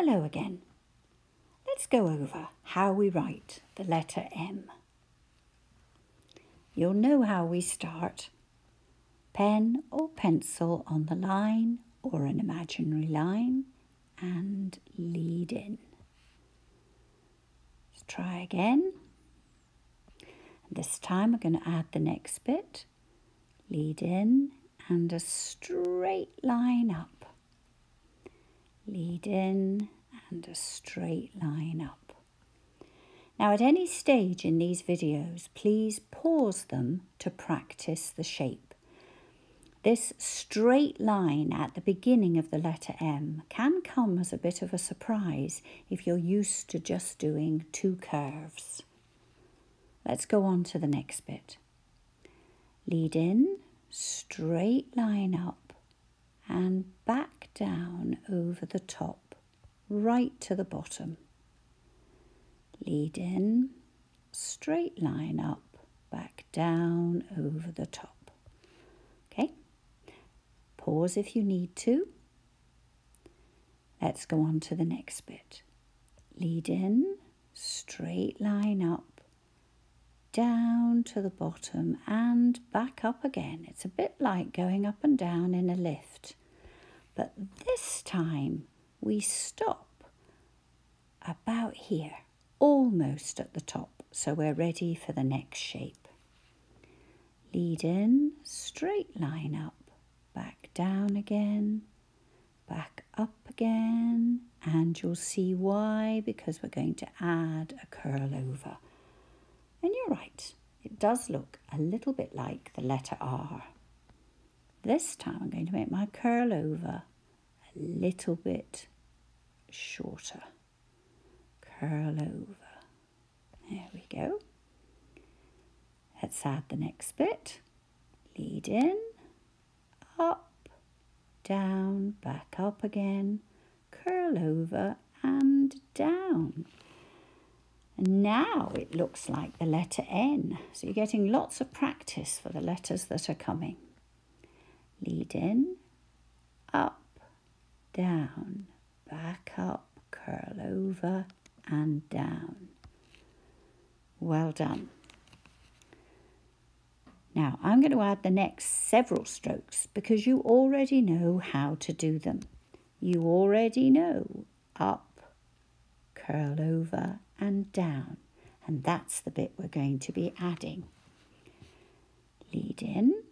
Hello again. Let's go over how we write the letter M. You'll know how we start. Pen or pencil on the line or an imaginary line and lead in. Let's try again. This time we're going to add the next bit. Lead in and a straight line up. Lead in and a straight line up. Now at any stage in these videos, please pause them to practice the shape. This straight line at the beginning of the letter M can come as a bit of a surprise if you're used to just doing two curves. Let's go on to the next bit. Lead in, straight line up and back down over the top, right to the bottom. Lead in, straight line up, back down over the top. Okay, pause if you need to. Let's go on to the next bit. Lead in, straight line up, down to the bottom and back up again. It's a bit like going up and down in a lift. But this time we stop about here, almost at the top, so we're ready for the next shape. Lead in, straight line up, back down again, back up again, and you'll see why, because we're going to add a curl over. And you're right, it does look a little bit like the letter R. This time I'm going to make my curl over a little bit shorter. Curl over. There we go. Let's add the next bit. Lead in, up, down, back up again, curl over and down. And now it looks like the letter N. So you're getting lots of practice for the letters that are coming. Lead in, up, down, back up, curl over and down. Well done. Now I'm going to add the next several strokes because you already know how to do them. You already know up, curl over and down, and that's the bit we're going to be adding. Lead in,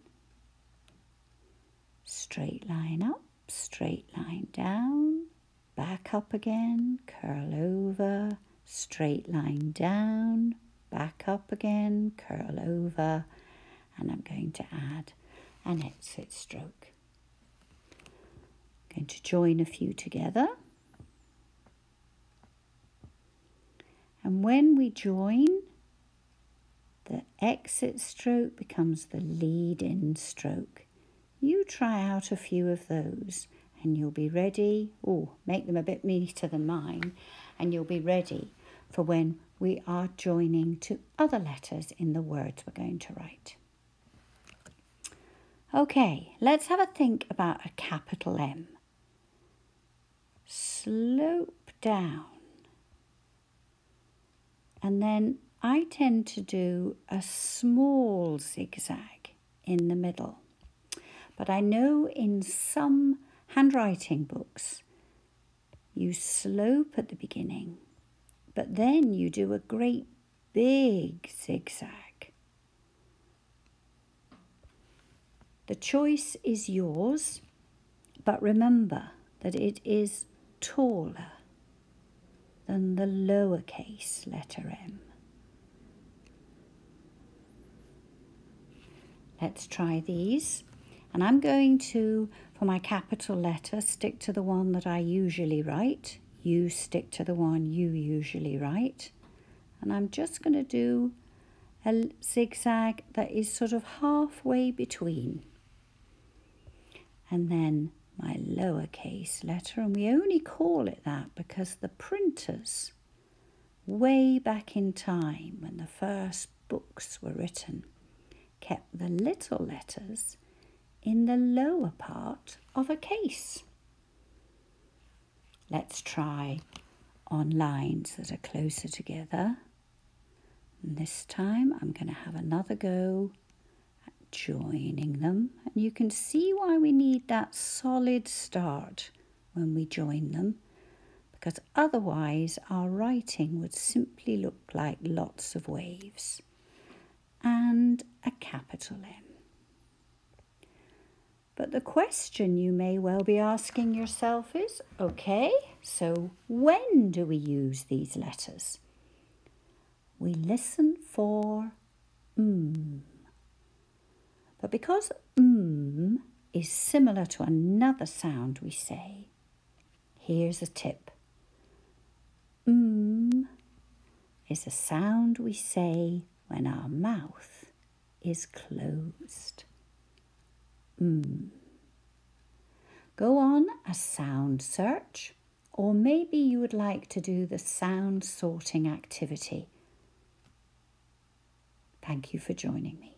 straight line up, straight line down, back up again, curl over, straight line down, back up again, curl over, and I'm going to add an exit stroke. I'm going to join a few together. And when we join, the exit stroke becomes the lead-in stroke. You try out a few of those and you'll be ready. Oh, make them a bit neater than mine. And you'll be ready for when we are joining to other letters in the words we're going to write. Okay, let's have a think about a capital M. Slope down. And then I tend to do a small zigzag in the middle. But I know in some handwriting books, you slope at the beginning, but then you do a great big zigzag. The choice is yours, but remember that it is taller than the lowercase letter M. Let's try these. And I'm going to, for my capital letter, stick to the one that I usually write. You stick to the one you usually write. And I'm just going to do a zigzag that is sort of halfway between. And then my lowercase letter, and we only call it that because the printers, way back in time when the first books were written, kept the little letters in the lower part of a case. Let's try on lines that are closer together. And this time I'm going to have another go at joining them. And you can see why we need that solid start when we join them, because otherwise our writing would simply look like lots of waves. And a capital M. But the question you may well be asking yourself is, okay, so when do we use these letters? We listen for But because is similar to another sound we say, here's a tip. Is a sound we say when our mouth is closed. Go on a sound search, or maybe you would like to do the sound sorting activity. Thank you for joining me.